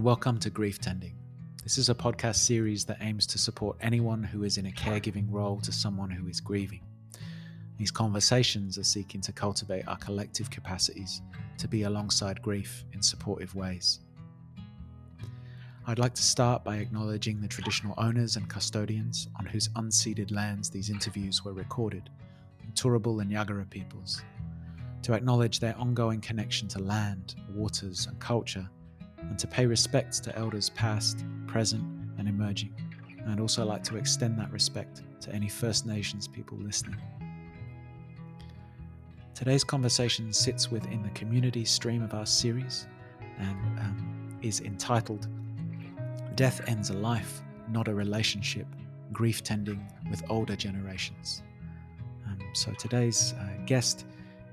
welcome to Grief Tending. This is a podcast series that aims to support anyone who is in a caregiving role to someone who is grieving. These conversations are seeking to cultivate our collective capacities to be alongside grief in supportive ways. I'd like to start by acknowledging the traditional owners and custodians on whose unceded lands these interviews were recorded, the Turrbal and Yagara peoples, to acknowledge their ongoing connection to land, waters and culture, and to pay respects to elders past, present and emerging. And I'd also like to extend that respect to any First Nations people listening. Today's conversation sits within the community stream of our series and is entitled Death Ends a Life, Not a Relationship, Grief Tending with Older Generations. So today's guest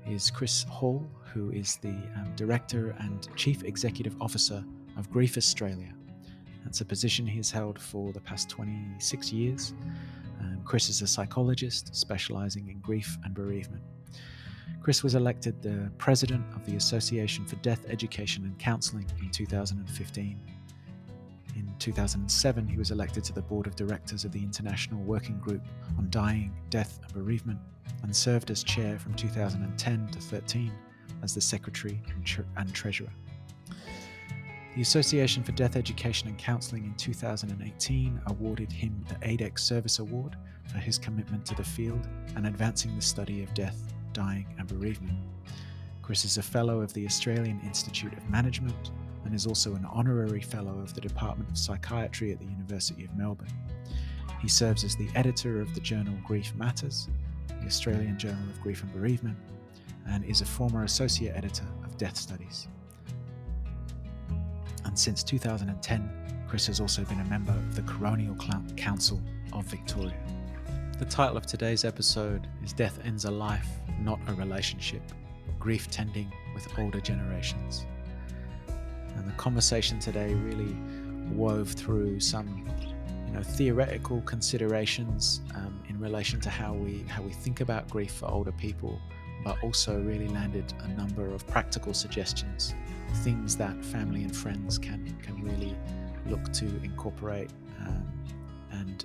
is Chris Hall, who is the Director and Chief Executive Officer of Grief Australia. That's a position he's held for the past 26 years. Chris is a psychologist specialising in grief and bereavement. Chris was elected the President of the Association for Death Education and Counselling in 2015. In 2007, he was elected to the Board of Directors of the International Working Group on Dying, Death and Bereavement, and served as chair from 2010 to 13 as the Secretary and Treasurer. The Association for Death Education and Counselling in 2018 awarded him the ADEC Service Award for his commitment to the field and advancing the study of death, dying and bereavement. Chris is a Fellow of the Australian Institute of Management and is also an Honorary Fellow of the Department of Psychiatry at the University of Melbourne. He serves as the editor of the journal Grief Matters, the Australian Journal of Grief and Bereavement, and is a former associate editor of Death Studies. And since 2010, Chris has also been a member of the Coronial Council of Victoria. The title of today's episode is Death Ends a Life, Not a Relationship, Grief Tending with Older Generations. And the conversation today really wove through some theoretical considerations in relation to how we think about grief for older people, but also really landed a number of practical suggestions, things that family and friends can really look to incorporate and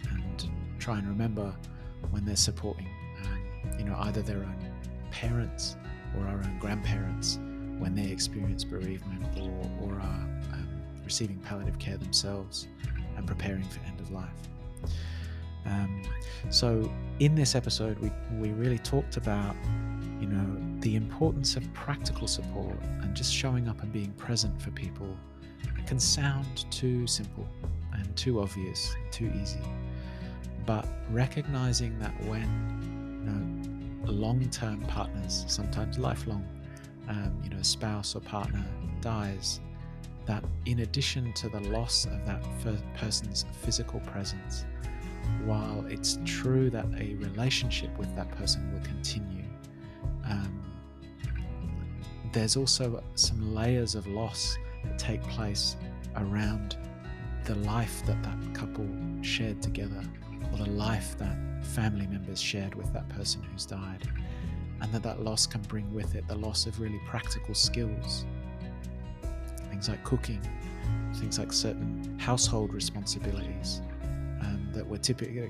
try and remember when they're supporting either their own parents or our own grandparents when they experience bereavement or are receiving palliative care themselves and preparing for end of life. So in this episode, we really talked about the importance of practical support and just showing up and being present for people. It can sound too simple and too obvious, too easy, but recognizing that when long-term partners, sometimes lifelong, spouse or partner dies, that in addition to the loss of that person's physical presence, while it's true that a relationship with that person will continue, there's also some layers of loss that take place around the life that couple shared together, or the life that family members shared with that person who's died, and that loss can bring with it the loss of really practical skills. Things like cooking, things like certain household responsibilities that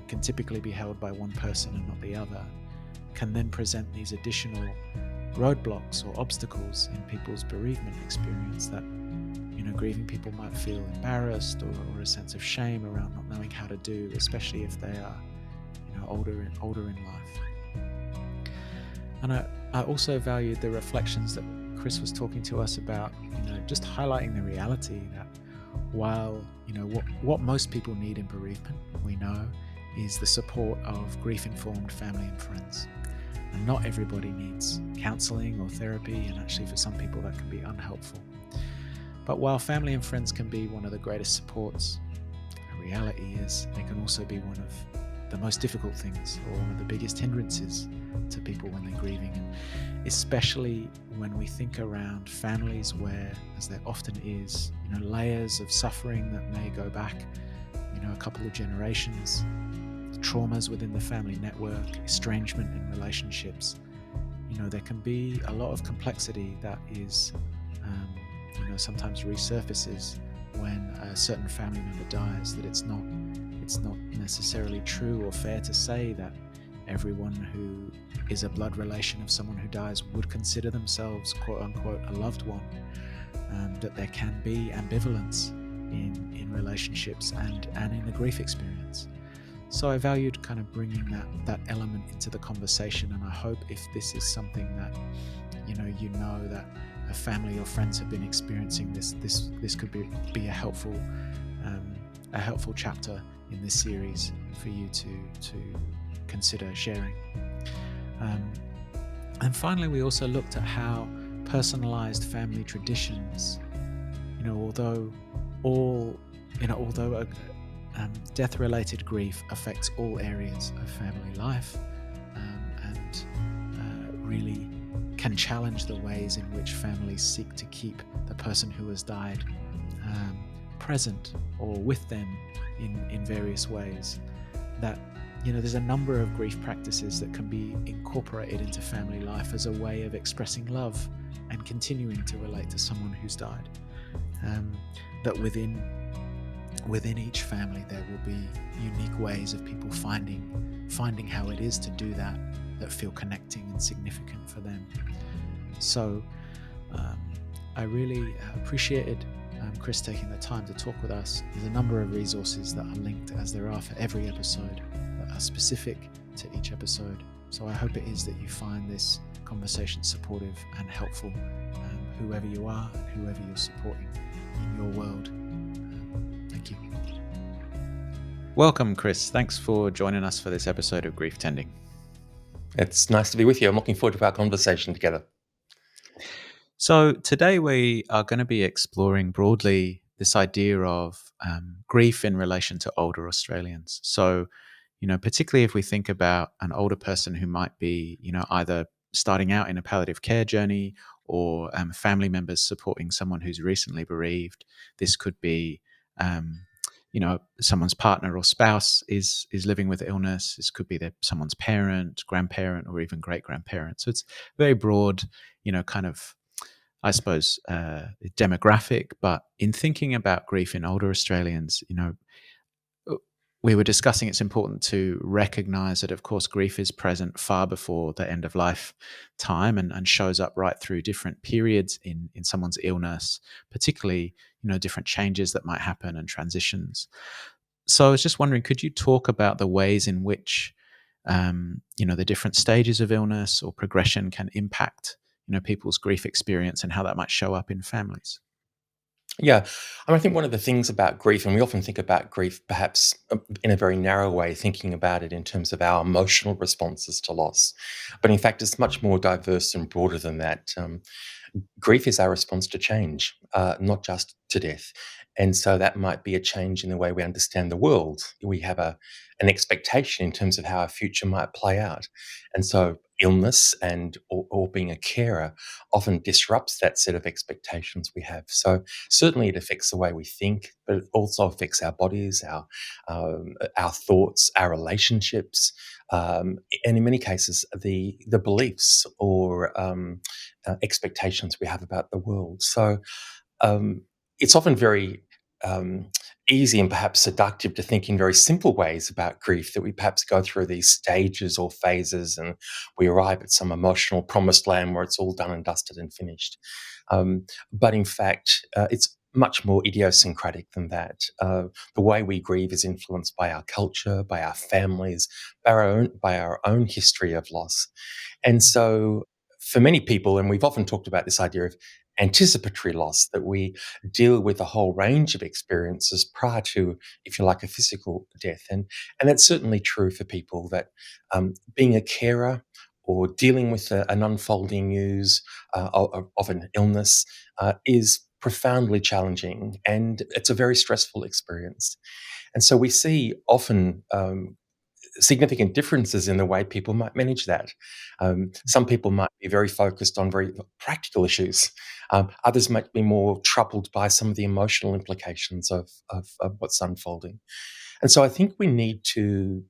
can typically be held by one person and not the other, can then present these additional roadblocks or obstacles in people's bereavement experience that grieving people might feel embarrassed or a sense of shame around not knowing how to do, especially if they are older in life. And I also valued the reflections that Chris was talking to us about, just highlighting the reality that while, what most people need in bereavement, we know, is the support of grief-informed family and friends. And not everybody needs counselling or therapy, and actually for some people that can be unhelpful. But while family and friends can be one of the greatest supports, the reality is they can also be one of the most difficult things, or one of the biggest hindrances to people when they're grieving, and especially when we think around families where, as there often is, layers of suffering that may go back, a couple of generations, traumas within the family network, estrangement in relationships. There can be a lot of complexity that is, sometimes resurfaces when a certain family member dies, that it's not necessarily true or fair to say that everyone who is a blood relation of someone who dies would consider themselves, quote unquote, a loved one. That there can be ambivalence in relationships and in the grief experience. So I valued kind of bringing that element into the conversation, and I hope if this is something that you know that a family or friends have been experiencing, this could be a helpful chapter in this series for you to consider sharing. And finally, we also looked at how personalised family traditions, although death-related grief affects all areas of family life, and really can challenge the ways in which families seek to keep the person who has died present or with them in various ways. That there's a number of grief practices that can be incorporated into family life as a way of expressing love and continuing to relate to someone who's died. That within each family there will be unique ways of people finding how it is to do that feel connecting and significant for them. So I really appreciated Chris taking the time to talk with us. There's a number of resources that are linked, as there are for every episode, that are specific to each episode. So I hope it is that you find this conversation supportive and helpful, whoever you are and whoever you're supporting in your world. Thank you. Welcome, Chris. Thanks for joining us for this episode of Grief Tending. It's nice to be with you. I'm looking forward to our conversation together. So today we are going to be exploring broadly this idea of grief in relation to older Australians. So, particularly if we think about an older person who might be, either starting out in a palliative care journey or family members supporting someone who's recently bereaved. This could be, someone's partner or spouse is living with illness. This could be someone's parent, grandparent, or even great-grandparent. So it's very broad, kind of, I suppose, demographic. But in thinking about grief in older Australians, we were discussing it's important to recognise that, of course, grief is present far before the end of life time and shows up right through different periods in someone's illness, particularly, different changes that might happen and transitions. So I was just wondering, could you talk about the ways in which, the different stages of illness or progression can impact people's grief experience and how that might show up in families? Yeah, I think one of the things about grief, and we often think about grief perhaps in a very narrow way, thinking about it in terms of our emotional responses to loss. But in fact, it's much more diverse and broader than that. Grief is our response to change, not just to death. And so that might be a change in the way we understand the world. We have an expectation in terms of how our future might play out. And so illness or being a carer often disrupts that set of expectations we have. So certainly it affects the way we think, but it also affects our bodies, our thoughts, our relationships, and in many cases, the beliefs or expectations we have about the world. So it's often very easy and perhaps seductive to think in very simple ways about grief, that we perhaps go through these stages or phases and we arrive at some emotional promised land where it's all done and dusted and finished. But in fact, it's much more idiosyncratic than that. The way we grieve is influenced by our culture, by our families, by our own history of loss. And so for many people, and we've often talked about this idea of anticipatory loss, that we deal with a whole range of experiences prior to, if you like, a physical death. And that's certainly true for people, that being a carer or dealing with an unfolding news of an illness is profoundly challenging, and it's a very stressful experience. And so we see often significant differences in the way people might manage that. Some people might be very focused on very practical issues. Others might be more troubled by some of the emotional implications of what's unfolding. And so I think we need to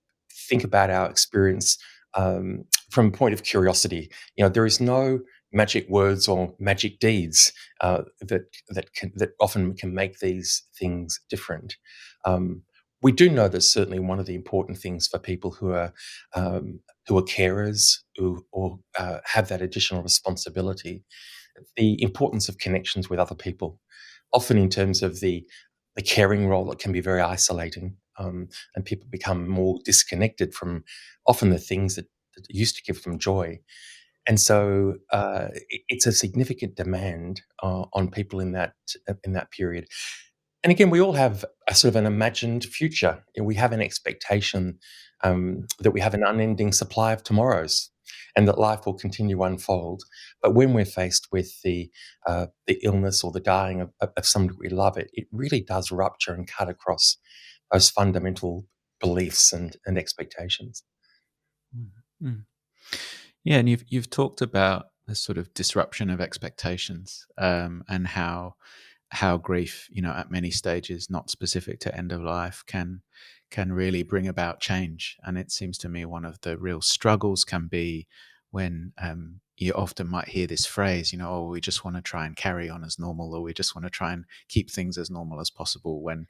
think about our experience from a point of curiosity. There is no magic words or magic deeds that often can make these things different. Um, we do know that certainly one of the important things for people who are carers or have that additional responsibility, the importance of connections with other people, often in terms of the caring role, it can be very isolating, and people become more disconnected from often the things that used to give them joy. And so it's a significant demand on people in that period. And again, we all have a sort of an imagined future. We have an expectation that we have an unending supply of tomorrows, and that life will continue to unfold. But when we're faced with the illness or the dying of somebody we love, it really does rupture and cut across those fundamental beliefs and expectations. Mm, mm. Yeah, and you've talked about the sort of disruption of expectations, and how grief, at many stages, not specific to end of life, can really bring about change. And it seems to me one of the real struggles can be when you often might hear this phrase, oh, we just want to try and carry on as normal, or we just want to try and keep things as normal as possible, when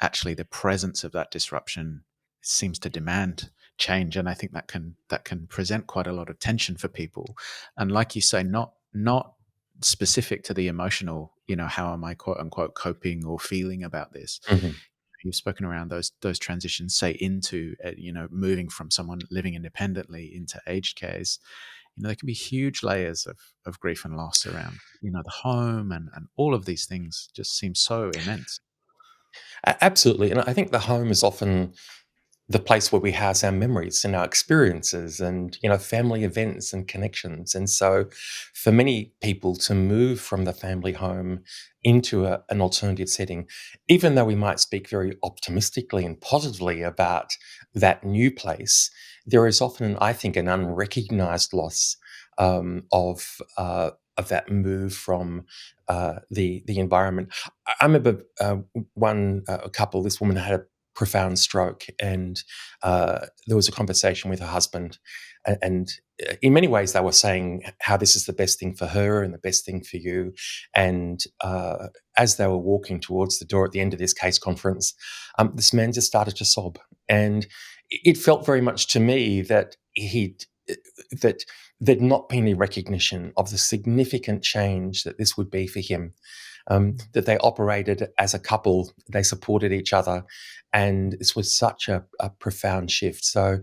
actually the presence of that disruption seems to demand change. And I think that can present quite a lot of tension for people. And like you say, not specific to the emotional, how am I quote unquote coping or feeling about this. Mhm. You've spoken around those transitions, say into moving from someone living independently into aged cares. There can be huge layers of grief and loss around the home, and all of these things just seem so immense. Absolutely, and I think the home is often the place where we house our memories and our experiences and family events and connections. And so for many people to move from the family home into an alternative setting, even though we might speak very optimistically and positively about that new place, there is often, I think, an unrecognized loss of that move from the environment. I remember a couple. This woman had a profound stroke, and there was a conversation with her husband, and in many ways they were saying how this is the best thing for her and the best thing for you. And as they were walking towards the door at the end of this case conference, this man just started to sob, and it felt very much to me that that there'd not been any recognition of the significant change that this would be for him. That they operated as a couple, they supported each other, and this was such a profound shift. So,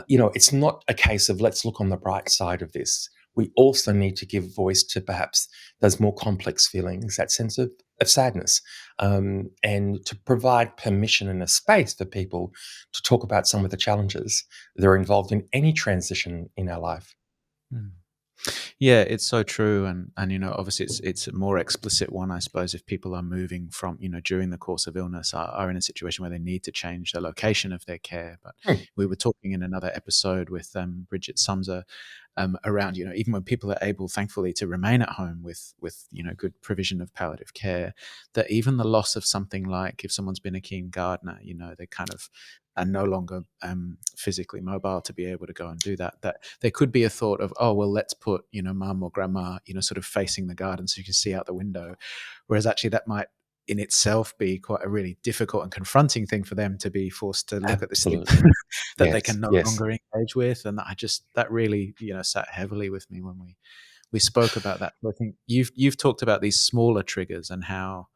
it's not a case of let's look on the bright side of this. We also need to give voice to perhaps those more complex feelings, that sense of sadness, and to provide permission and a space for people to talk about some of the challenges that are involved in any transition in our life. Mm. Yeah, it's so true, and obviously it's a more explicit one, I suppose, if people are moving from during the course of illness, are in a situation where they need to change the location of their care. But Hmm. we were talking in another episode with Bridget Sumser around even when people are able, thankfully, to remain at home with good provision of palliative care, that even the loss of something like, if someone's been a keen gardener, they kind of are no longer physically mobile to be able to go and do that. That there could be a thought of, oh well, let's put mum or grandma sort of facing the garden so you can see out the window, whereas actually that might in itself be quite a really difficult and confronting thing for them to be forced to look at this thing Absolutely. that they Yes. can no Yes. longer engage with. And that really sat heavily with me when we spoke about that. So I think you've talked about these smaller triggers and how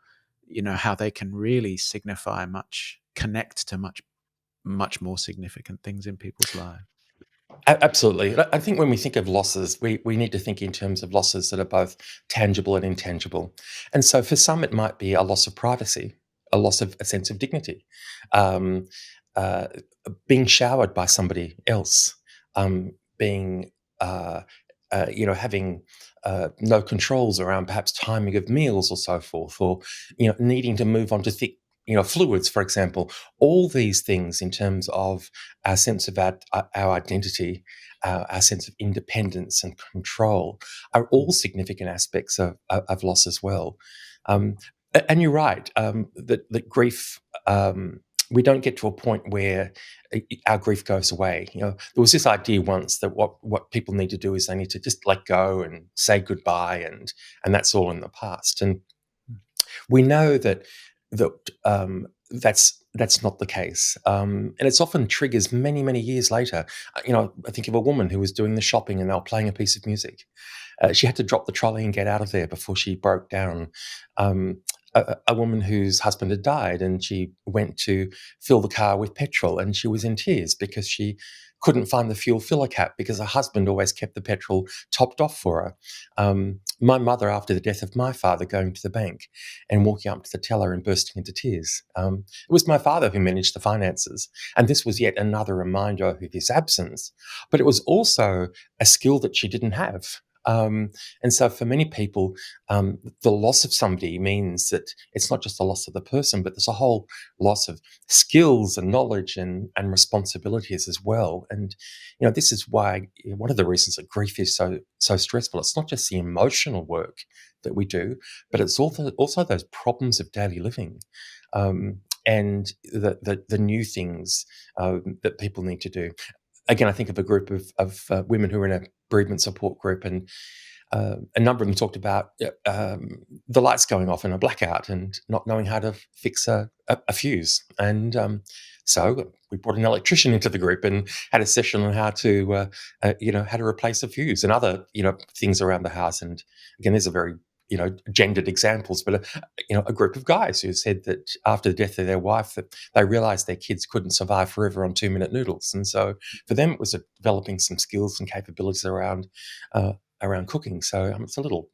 they can really signify connect to much more significant things in people's lives. Absolutely. And I think when we think of losses, we need to think in terms of losses that are both tangible and intangible. And so for some, it might be a loss of privacy, a loss of a sense of dignity, um, uh, being showered by somebody else, being, having no controls around perhaps timing of meals or so forth, or, needing to move on to thick, fluids, for example. All these things in terms of our sense of our identity, our sense of independence and control are all significant aspects of loss as well. And you're right that grief. we don't get to a point where our grief goes away. There was this idea once that what people need to do is they need to just let go and say goodbye, and that's all in the past. And we know that that's not the case, and it's often triggers many years later. I think of a woman who was doing the shopping and they were playing a piece of music. She had to drop the trolley and get out of there before she broke down. A woman whose husband had died, and she went to fill the car with petrol, and she was in tears because she couldn't find the fuel filler cap because her husband always kept the petrol topped off for her. My mother, after the death of my father, going to the bank and walking up to the teller and bursting into tears. It was my father who managed the finances, and this was yet another reminder of his absence. But it was also a skill that she didn't have. And so for many people, the loss of somebody means that it's not just the loss of the person, but there's a whole loss of skills and knowledge and responsibilities as well. And, this is why one of the reasons that grief is so stressful. It's not just the emotional work that we do, but it's also those problems of daily living. And the new things that people need to do. Again, I think of a group of women who are in a bereavement support group, and a number of them talked about the lights going off in a blackout and not knowing how to fix a fuse. And so we brought an electrician into the group and had a session on how to replace a fuse and other things around the house. And again, these are very gendered examples, but a group of guys who said that after the death of their wife, that they realised their kids couldn't survive forever on 2-minute noodles, and so for them it was developing some skills and capabilities around cooking. So it's a little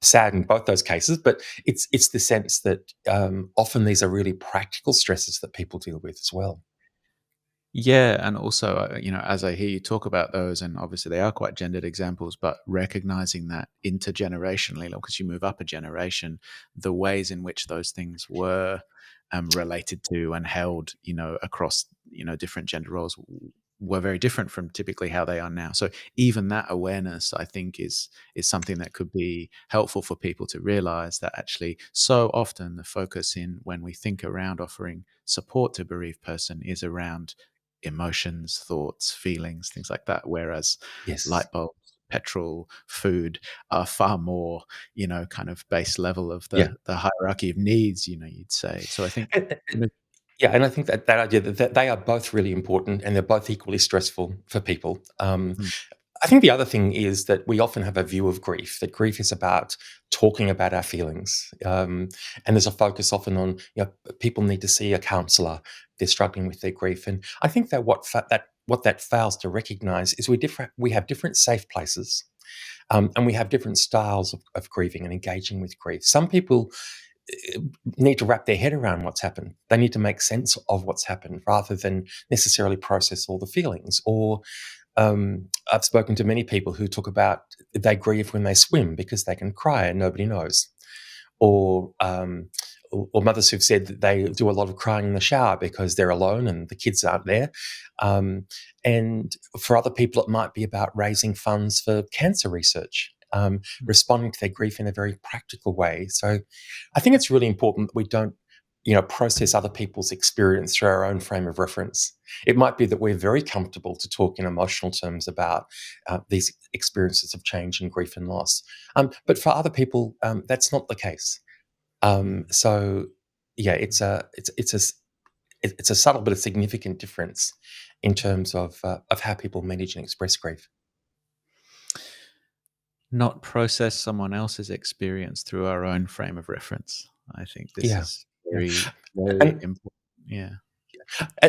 sad in both those cases, but it's the sense that often these are really practical stresses that people deal with as well. Yeah, and also, as I hear you talk about those, and obviously they are quite gendered examples, but recognizing that intergenerationally, because you move up a generation, the ways in which those things were related to and held, across, different gender roles were very different from typically how they are now. So even that awareness, I think, is something that could be helpful for people to realize that actually so often the focus in when we think around offering support to a bereaved person is around emotions, thoughts, feelings, things like that. Whereas Yes. light bulbs, petrol, food are far more, kind of base level of Yeah. the hierarchy of needs, you'd say. So I think, And, you know, yeah, and I think that idea that they are both really important and they're both equally stressful for people. mm, I think the other thing is that we often have a view of grief, that grief is about talking about our feelings. And there's a focus often on, people need to see a counsellor, they're struggling with their grief. And I think that what that fails to recognise is we have different safe places, and we have different styles of grieving and engaging with grief. Some people need to wrap their head around what's happened. They need to make sense of what's happened rather than necessarily process all the feelings. Or I've spoken to many people who talk about they grieve when they swim because they can cry and nobody knows. Or mothers who've said that they do a lot of crying in the shower because they're alone and the kids aren't there. And for other people, it might be about raising funds for cancer research, responding to their grief in a very practical way. So I think it's really important that we don't process other people's experience through our own frame of reference. It might be that we're very comfortable to talk in emotional terms about these experiences of change and grief and loss. But for other people, that's not the case. So, yeah, it's a subtle but a significant difference in terms of how people manage and express grief. not process someone else's experience through our own frame of reference. I think this Yeah, is yeah, very, very and important. Yeah.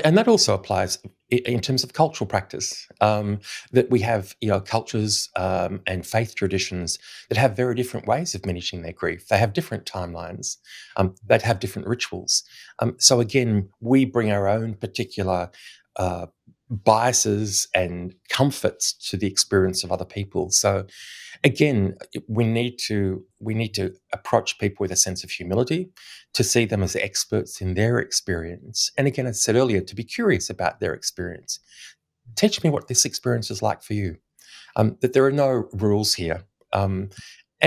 and that also applies in terms of cultural practice, that we have cultures and faith traditions that have very different ways of managing their grief. They have different timelines, that have different rituals. So again, we bring our own particular uh, biases and comforts to the experience of other people. So again, we need to approach people with a sense of humility, to see them as experts in their experience. And again, as I said earlier, to be curious about their experience. Teach me what this experience is like for you. That there are no rules here. And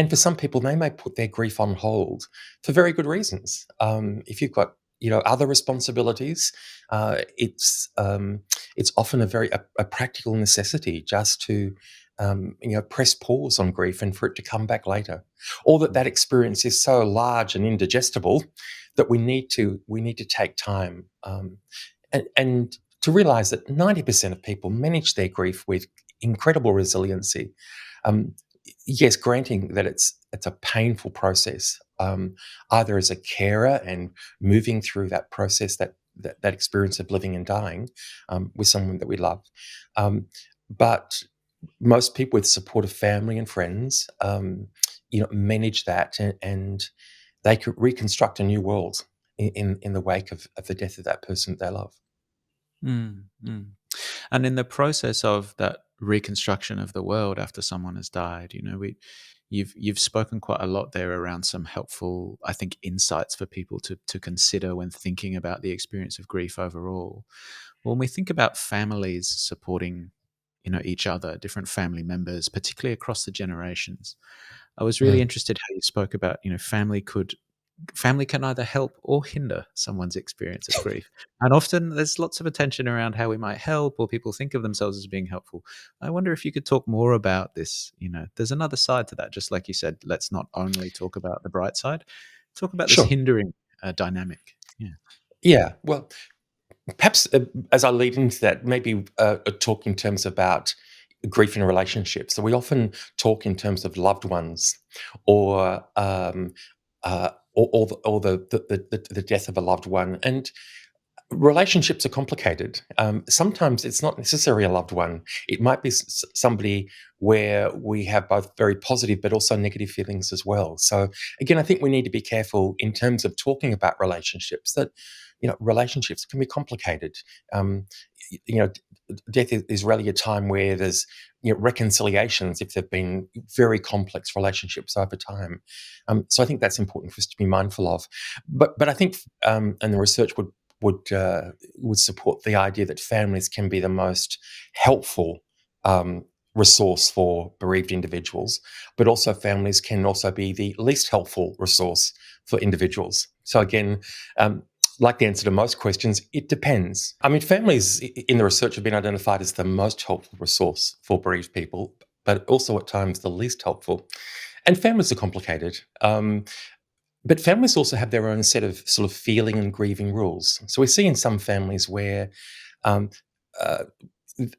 for some people, they may put their grief on hold for very good reasons. If you've got other responsibilities, it's often a practical necessity just to press pause on grief and for it to come back later, or that experience is so large and indigestible that we need to take time, and to realize that 90% of people manage their grief with incredible resiliency. Um, yes, granting that it's a painful process, either as a carer and moving through that process, that experience of living and dying with someone that we love, but most people with supportive family and friends, manage that, and they could reconstruct a new world in the wake of the death of that person that they love. Mm, mm. And in the process of that reconstruction of the world after someone has died, you've spoken quite a lot there around some helpful, I think, insights for people to consider when thinking about the experience of grief overall. When we think about families supporting, each other, different family members, particularly across the generations, I was really Mm. interested how you spoke about, family can either help or hinder someone's experience of grief. And often there's lots of attention around how we might help or people think of themselves as being helpful. I wonder if you could talk more about this. There's another side to that. Just like you said, let's not only talk about the bright side, talk about this Sure. hindering dynamic. Yeah. Yeah. Well, perhaps as I lead into that, maybe talk in terms about grief in relationships. So we often talk in terms of loved ones, or the death of a loved one, and relationships are complicated. Sometimes it's not necessarily a loved one. It might be somebody where we have both very positive but also negative feelings as well. So again, I think we need to be careful in terms of talking about relationships, that relationships can be complicated. Um, Death is really a time where there's reconciliations if there've been very complex relationships over time. So I think that's important for us to be mindful of. But I think, and the research would support the idea that families can be the most helpful um, resource for bereaved individuals, but also families can also be the least helpful resource for individuals. So again, like the answer to most questions, it depends. I mean, families in the research have been identified as the most helpful resource for bereaved people, but also at times the least helpful. And families are complicated. But families also have their own set of sort of feeling and grieving rules. So we see in some families where um, uh,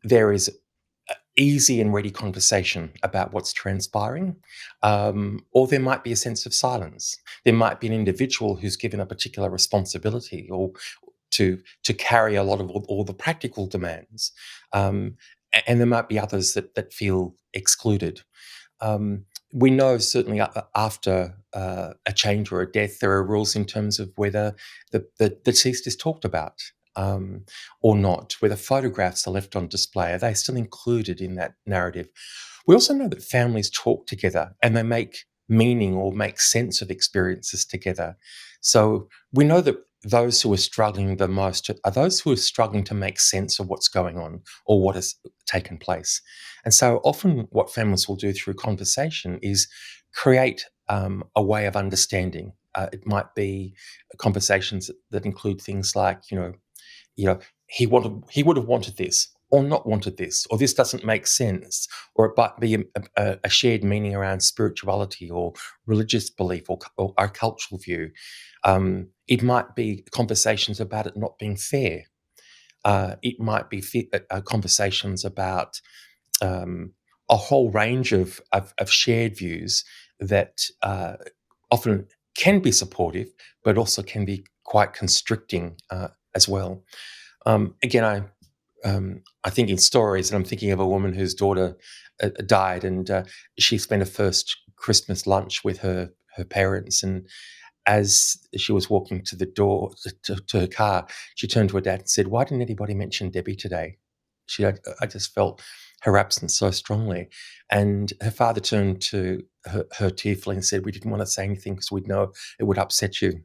there is easy and ready conversation about what's transpiring, or there might be a sense of silence. There might be an individual who's given a particular responsibility, or to carry a lot of all the practical demands, and there might be others that feel excluded. Um, we know certainly after a change or a death, there are rules in terms of whether the deceased is talked about, or not, whether photographs are left on display. Are they still included in that narrative? We also know that families talk together and they make meaning or make sense of experiences together. So we know that those who are struggling the most are those who are struggling to make sense of what's going on or what has taken place. And so often what families will do through conversation is create a way of understanding. It might be conversations that include things like, he would have wanted this, or not wanted this, or this doesn't make sense, or it might be a shared meaning around spirituality or religious belief, or our cultural view. It might be conversations about it not being fair. It might be conversations about a whole range of shared views that often can be supportive, but also can be quite constricting as well. Again, I think in stories, and I'm thinking of a woman whose daughter died, and she spent her first Christmas lunch with her parents, and as she was walking to the door to her car, she turned to her dad and said, "Why didn't anybody mention Debbie today?" I just felt her absence so strongly. And her father turned to her tearfully and said, "We didn't want to say anything because we'd know it would upset you."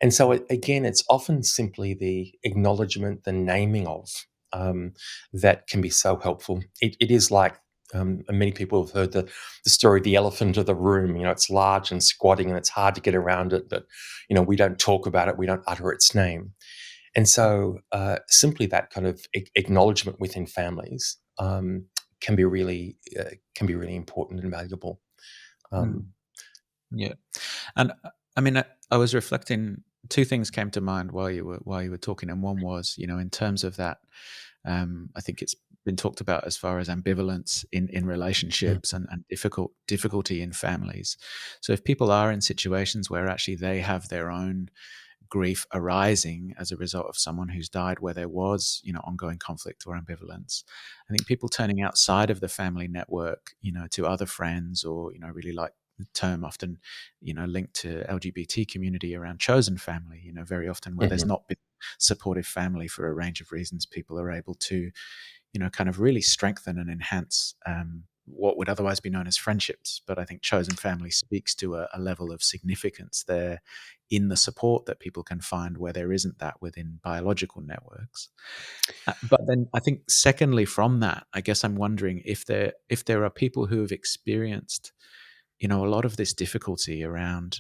And so, again, it's often simply the acknowledgement, the naming of, that can be so helpful. It is like And many people have heard the story of the elephant of the room. It's large and squatting, and it's hard to get around it. But we don't talk about it. We don't utter its name. And so, simply that kind of acknowledgement within families can be really important and valuable. Mm. Um, Yeah. And I mean, I was reflecting. Two things came to mind while you were talking, and one was, in terms of that, I think it's been talked about as far as ambivalence in mm, relationships and difficulty in families. So if people are in situations where actually they have their own grief arising as a result of someone who's died, where there was, ongoing conflict or ambivalence, I think people turning outside of the family network, to other friends, or, really like the term often, linked to LGBT community around chosen family, very often where there's mhm. not been supportive family for a range of reasons, people are able to, kind of really strengthen and enhance what would otherwise be known as friendships. But I think chosen family speaks to a level of significance there in the support that people can find where there isn't that within biological networks. But then I think, secondly, from that, I guess I'm wondering if there are people who have experienced, a lot of this difficulty around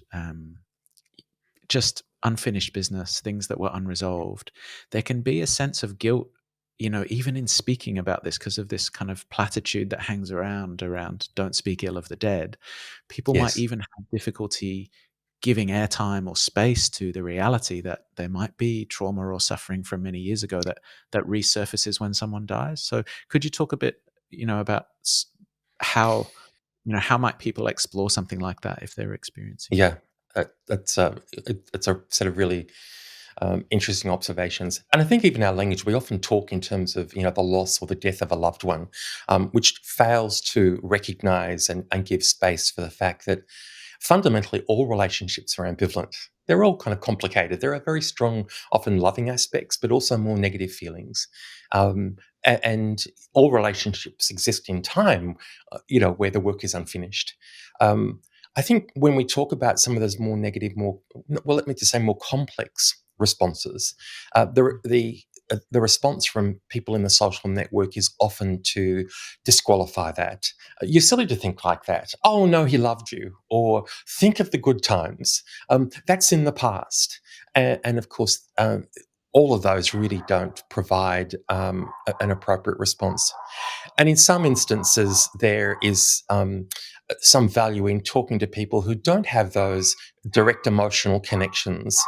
just unfinished business, things that were unresolved. There can be a sense of guilt, even in speaking about this, because of this kind of platitude that hangs around don't speak ill of the dead. People might Yes. even have difficulty giving airtime or space to the reality that there might be trauma or suffering from many years ago that resurfaces when someone dies. So could you talk a bit, about how, how might people explore something like that if they're experiencing it? Yeah. It's a set of really interesting observations. And I think even our language, we often talk in terms of the loss or the death of a loved one, which fails to recognise and give space for the fact that fundamentally all relationships are ambivalent. They're all kind of complicated. There are very strong, often loving aspects, but also more negative feelings. Um, and all relationships exist in time, where the work is unfinished. Um, I think when we talk about some of those more negative, let me just say more complex responses, the response from people in the social network is often to disqualify that. You're silly to think like that. Oh, no, he loved you. Or think of the good times. That's in the past. And of course, all of those really don't provide an appropriate response. And in some instances, there is some value in talking to people who don't have those direct emotional connections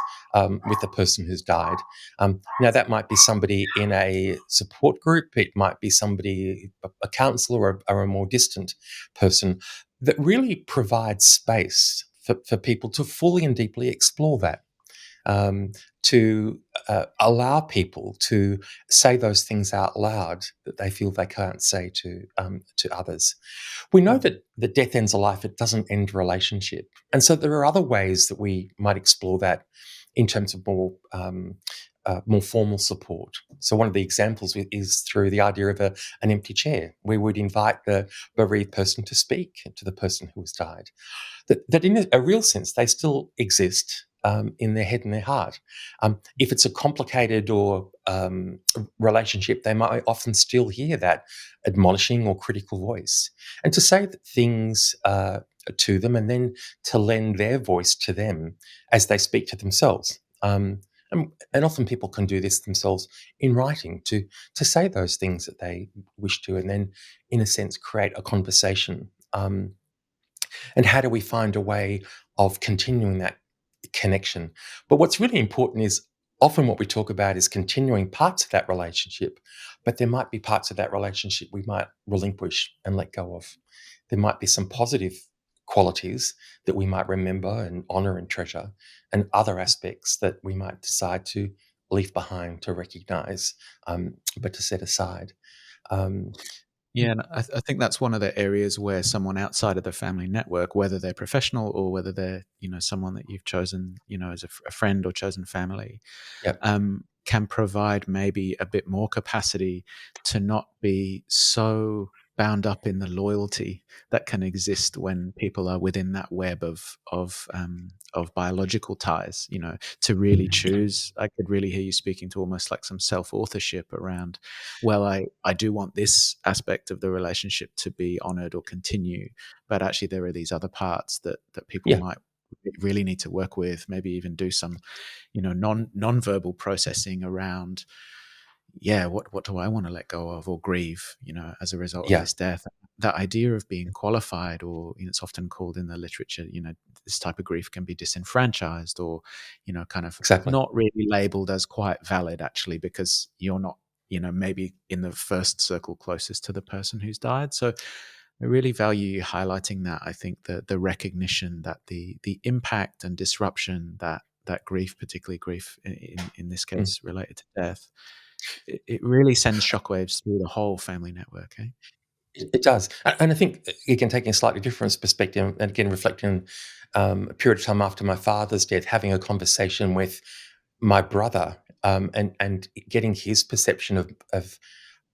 with the person who's died. Now, that might be somebody in a support group, it might be somebody, a counsellor, or a more distant person, that really provides space for people to fully and deeply explore that. Um, to allow people to say those things out loud that they feel they can't say to others. We know Mm. that the death ends a life; it doesn't end a relationship, and so there are other ways that we might explore that in terms of more formal support. So one of the examples is through the idea of an empty chair. We would invite the bereaved person to speak to the person who has died, that in a real sense, they still exist in their head and their heart. If it's a complicated or relationship, they might often still hear that admonishing or critical voice. And to say things to them, and then to lend their voice to them as they speak to themselves. And often people can do this themselves in writing, to say those things that they wish to, and then, in a sense, create a conversation. And how do we find a way of continuing that connection? But what's really important is, often what we talk about is continuing parts of that relationship, but there might be parts of that relationship we might relinquish and let go of. There might be some positive qualities that we might remember and honor and treasure, and other aspects that we might decide to leave behind, to recognize, but to set aside. Um, Yeah, and I think that's one of the areas where someone outside of the family network, whether they're professional or whether they're, someone that you've chosen, as a friend or chosen family, yeah. can provide maybe a bit more capacity to not be so bound up in the loyalty that can exist when people are within that web of biological ties. To really choose. I could really hear you speaking to almost like some self authorship around. Well, I do want this aspect of the relationship to be honoured or continue, but actually there are these other parts that people Yeah, might really need to work with. Maybe even do some, non-verbal processing around, yeah, what do I want to let go of or grieve, as a result of yeah, this death? That idea of being qualified, or it's often called in the literature, this type of grief can be disenfranchised, or kind of exactly. not really labeled as quite valid, actually, because you're not, maybe in the first circle closest to the person who's died. So I really value you highlighting that. I think that the recognition that the impact and disruption that grief, particularly grief in this Mm. case related to death, it really sends shockwaves through the whole family network, eh? It does, and I think, again, taking a slightly different perspective, and again reflecting a period of time after my father's death, having a conversation with my brother, and getting his perception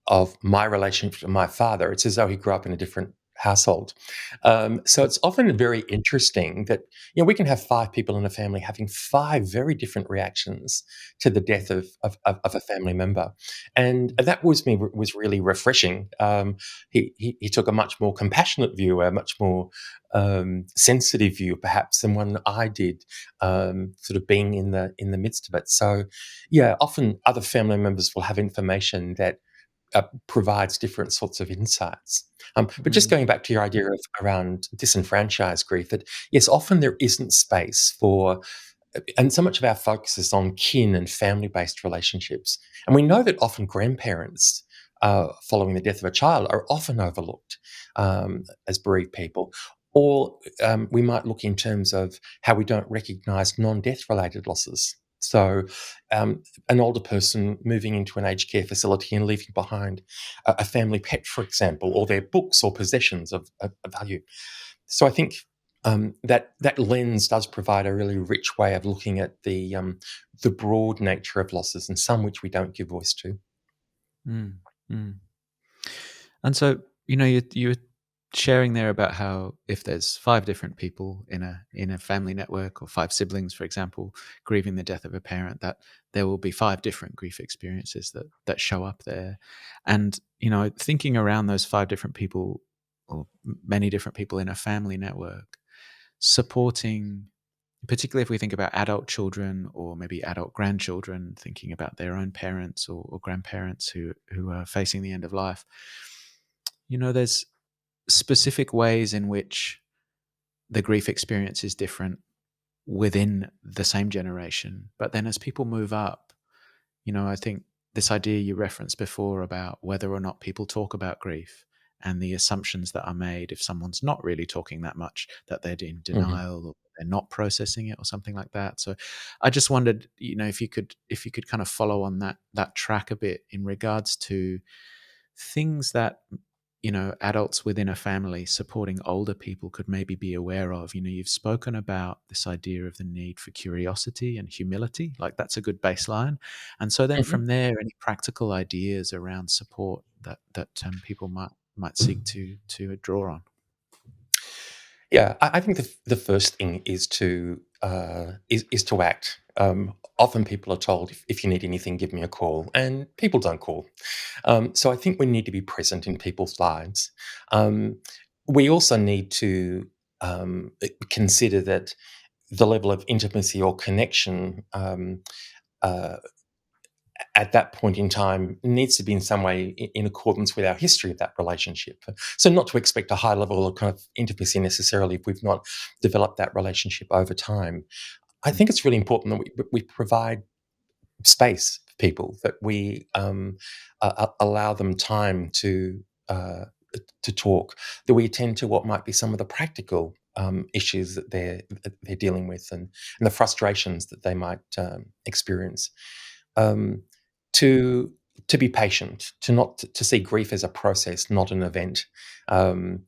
of my relationship to my father. It's as though he grew up in a different household. So it's often very interesting that we can have five people in a family having five very different reactions to the death of a family member, and that was really refreshing. He took a much more compassionate view, a much more sensitive view, perhaps, than one I did, sort of being in the midst of it. So, yeah, often other family members will have information that provides different sorts of insights. But just Mm, going back to your idea of around disenfranchised grief, that yes, often there isn't space for, and so much of our focus is on kin and family-based relationships, and we know that often grandparents, following the death of a child, are often overlooked as bereaved people. Or we might look in terms of how we don't recognise non-death related losses. So, an older person moving into an aged care facility and leaving behind a family pet, for example, or their books or possessions of value. So I think that lens does provide a really rich way of looking at the broad nature of losses, and some which we don't give voice to. mm, mm. And so, you were sharing there about how if there's five different people in a family network, or five siblings, for example, grieving the death of a parent, that there will be five different grief experiences that show up there. And, thinking around those five different people, or many different people in a family network, supporting, particularly if we think about adult children or maybe adult grandchildren, thinking about their own parents or grandparents who are facing the end of life. There's specific ways in which the grief experience is different within the same generation. But then as people move up, I think this idea you referenced before about whether or not people talk about grief, and the assumptions that are made if someone's not really talking that much, that they're in Mhm. denial, or they're not processing it, or something like that. So I just wondered, if you could kind of follow on that track a bit in regards to things that adults within a family supporting older people could maybe be aware of. You've spoken about this idea of the need for curiosity and humility, like that's a good baseline. And so then Mhm. from there, any practical ideas around support that people might seek to draw on. Yeah, I think the first thing is to act. Often people are told, if you need anything, give me a call, and people don't call. So I think we need to be present in people's lives. Um, we also need to consider that the level of intimacy or connection, uh, at that point in time, needs to be in some way in accordance with our history of that relationship. So not to expect a high level of kind of intimacy necessarily if we've not developed that relationship over time. I think it's really important that we provide space for people, that we allow them time to talk, that we attend to what might be some of the practical issues that they're dealing with, and the frustrations that they might experience. Um, to to be patient, to see grief as a process, not an event. Um,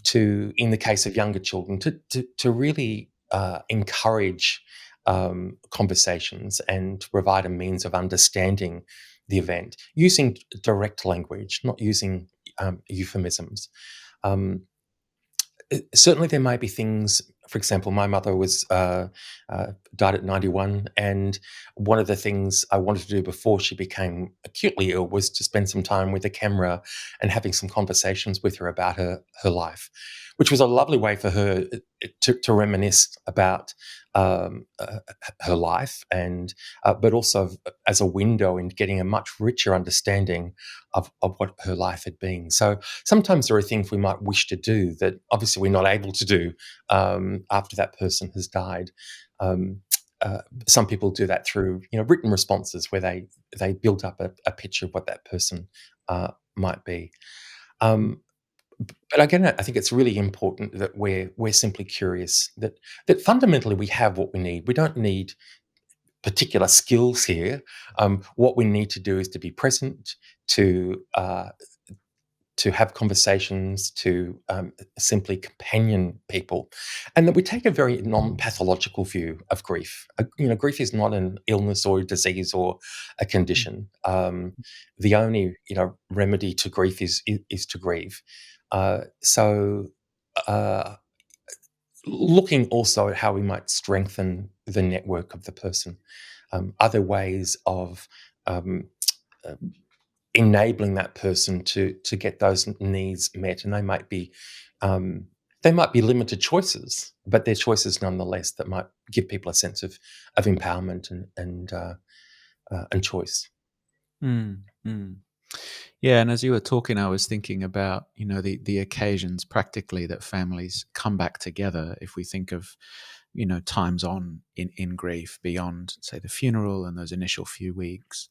to, in the case of younger children, to really encourage conversations, and to provide a means of understanding the event using direct language, not using euphemisms. Um, Certainly, there may be things. For example, my mother was died at 91, and one of the things I wanted to do before she became acutely ill was to spend some time with a camera and having some conversations with her about her life, which was a lovely way for her to reminisce about her life, and but also as a window in getting a much richer understanding of what her life had been. So sometimes there are things we might wish to do that obviously we're not able to do after that person has died. Um, some people do that through written responses where they build up a picture of what that person might be. Um, but again, I think it's really important that we're simply curious that fundamentally we have what we need. We don't need particular skills here. What we need to do is to be present, to have conversations, to simply companion people, and that we take a very non-pathological view of grief. Grief is not an illness or a disease or a condition. The only remedy to grief is to grieve. So, looking also at how we might strengthen the network of the person, other ways of um, uh, enabling that person to get those needs met, and they might be limited choices, but they're choices nonetheless that might give people a sense of empowerment and choice. Mm, mm. Yeah, and as you were talking, I was thinking about the occasions practically that families come back together. If we think of times on in grief beyond, say, the funeral and those initial few weeks,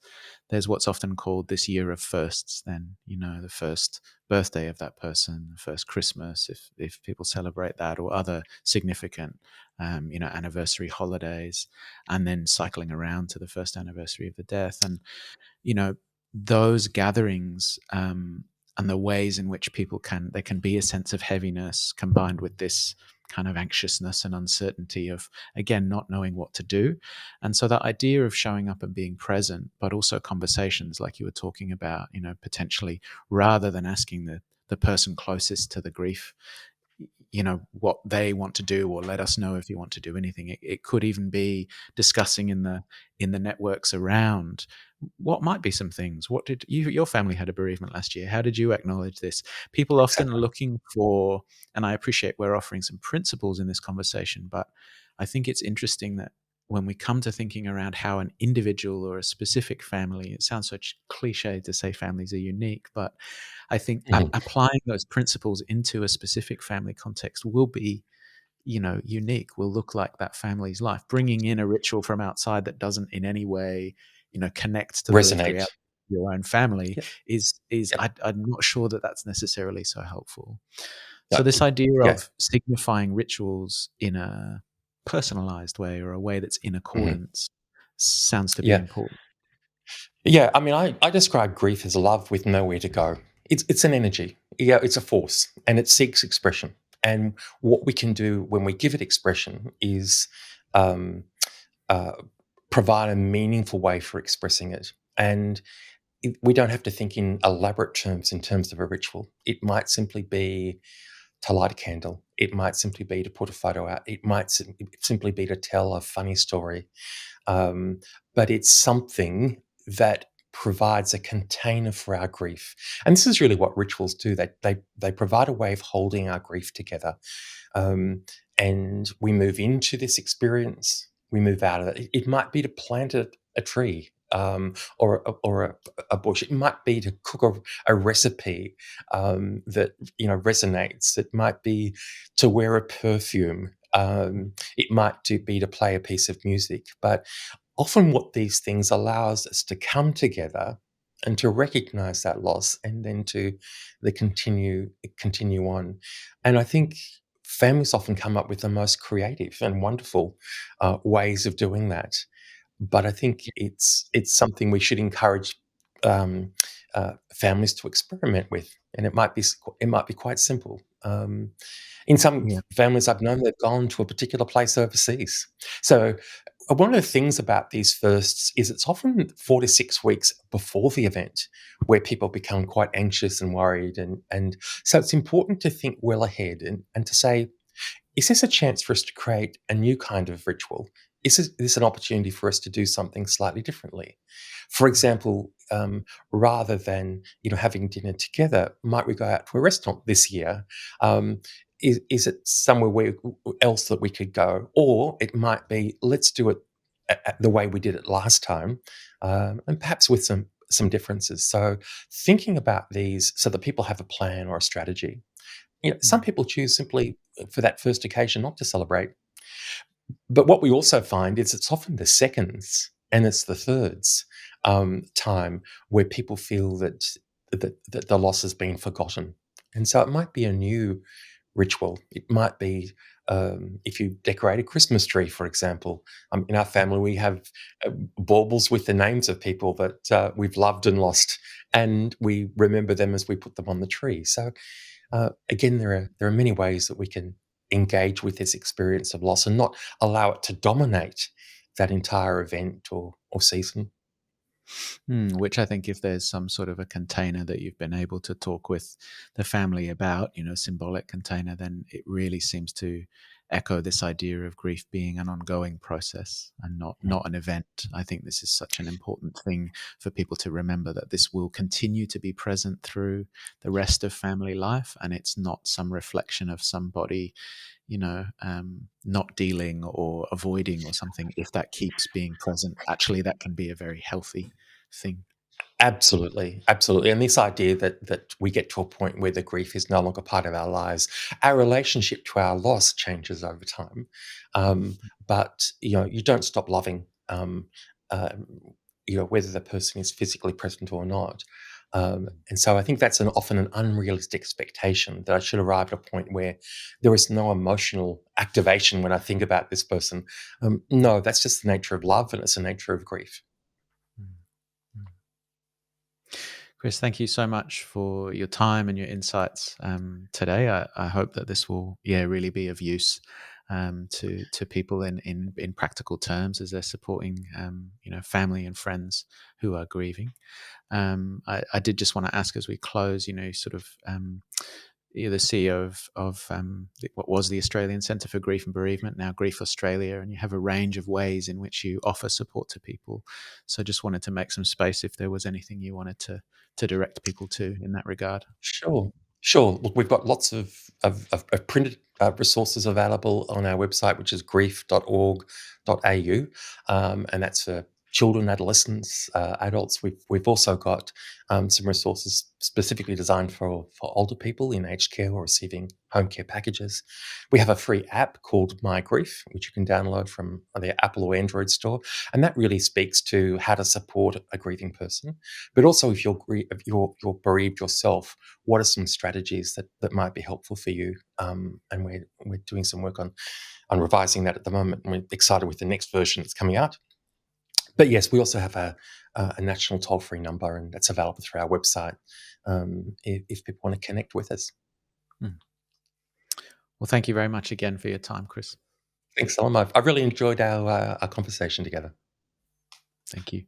there's what's often called this year of firsts. Then the first birthday of that person, the first Christmas, if people celebrate that, or other significant anniversary holidays, and then cycling around to the first anniversary of the death. And you know those gatherings, and the ways in which there can be a sense of heaviness combined with this kind of anxiousness and uncertainty of, again, not knowing what to do. And so that idea of showing up and being present, but also conversations like you were talking about, potentially, rather than asking the person closest to the grief what they want to do, or let us know if you want to do anything. It could even be discussing in the networks around what might be some things. What did your family had a bereavement last year? How did you acknowledge this? People often are Exactly. looking for, and I appreciate we're offering some principles in this conversation, but I think it's interesting that when we come to thinking around how an individual or a specific family, it sounds such cliche to say families are unique, but I think Mhm. applying those principles into a specific family context will be, unique, will look like that family's life. Bringing in a ritual from outside that doesn't in any way, connect to the lived Resonate. reality of your own family Yep. is Yep. I'm not sure that that's necessarily so helpful. So Yeah. this idea Yeah. of signifying rituals in a personalized way, or a way that's in Mhm. accordance, sounds to be Yeah. important. Yeah, I mean, I describe grief as love with nowhere to go. It's an energy. Yeah, it's a force, and it seeks expression. And what we can do when we give it expression is um, uh, provide a meaningful way for expressing it. And we don't have to think in elaborate terms in terms of a ritual. It might simply be to light a candle. It might simply be to put a photo out. It might simply be to tell a funny story, um, but it's something that provides a container for our grief. And this is really what rituals do. They provide a way of holding our grief together. Um, and we move into this experience, we move out of it. It might be to plant a tree, or a bush. It might be to cook a recipe that resonates. It might be to wear a perfume. It might be to play a piece of music. But often, what these things allows us to come together and to recognize that loss, and then to continue on. And I think families often come up with the most creative and wonderful ways of doing that. But I think it's something we should encourage families to experiment with, and it might be quite simple. In some Yeah. families I've known, they've gone to a particular place overseas. So one of the things about these firsts is it's often 4 to 6 weeks before the event where people become quite anxious and worried. And so it's important to think well ahead and to say, is this a chance for us to create a new kind of ritual? Is this an opportunity for us to do something slightly differently? For example, rather than having dinner together, might we go out to a restaurant this year? Um, is it somewhere else that we could go? Or it might be, let's do it the way we did it last time, and perhaps with some differences. So thinking about these so that people have a plan or a strategy. Some Mm. people choose simply for that first occasion not to celebrate. But what we also find is it's often the seconds and it's the thirds time where people feel that the loss has been forgotten. And so it might be a new ritual. It might be if you decorate a Christmas tree, for example. In our family, we have baubles with the names of people that we've loved and lost, and we remember them as we put them on the tree. So again, there are many ways that we can engage with this experience of loss and not allow it to dominate that entire event or season. Which I think if there's some sort of a container that you've been able to talk with the family about, symbolic container, then it really seems to echo this idea of grief being an ongoing process and not an event. I think this is such an important thing for people to remember, that this will continue to be present through the rest of family life, and it's not some reflection of somebody not dealing or avoiding or something. If that keeps being present, actually that can be a very healthy thing. Absolutely, absolutely. And this idea that we get to a point where the grief is no longer part of our lives, our relationship to our loss changes over time. Um, but you don't stop loving, um, whether the person is physically present or not. And so I think that's often an unrealistic expectation that I should arrive at a point where there is no emotional activation when I think about this person. No, that's just the nature of love, and it's the nature of grief. Mm, mm. Chris, thank you so much for your time and your insights today. I hope that this will, really be of use to people in practical terms as they're supporting, family and friends who are grieving. I did just want to ask as we close, sort of, you're the CEO of what was the Australian Centre for Grief and Bereavement, now Grief Australia, and you have a range of ways in which you offer support to people. So just wanted to make some space if there was anything you wanted to direct people to in that regard. Sure, sure. Look, we've got lots of printed resources available on our website, which is grief.org.au, and that's for children, adolescents, adults. We've also got some resources specifically designed for older people in aged care or receiving home care packages. We have a free app called My Grief, which you can download from the Apple or Android store, and that really speaks to how to support a grieving person. But also, if you're bereaved yourself, what are some strategies that might be helpful for you? And we're doing some work on revising that at the moment, and we're excited with the next version that's coming out. But yes, we also have a national toll-free number, and that's available through our website if people want to connect with us. Mm. Well, thank you very much again for your time, Chris. Thanks, Solomon. I've really enjoyed our conversation together. Thank you.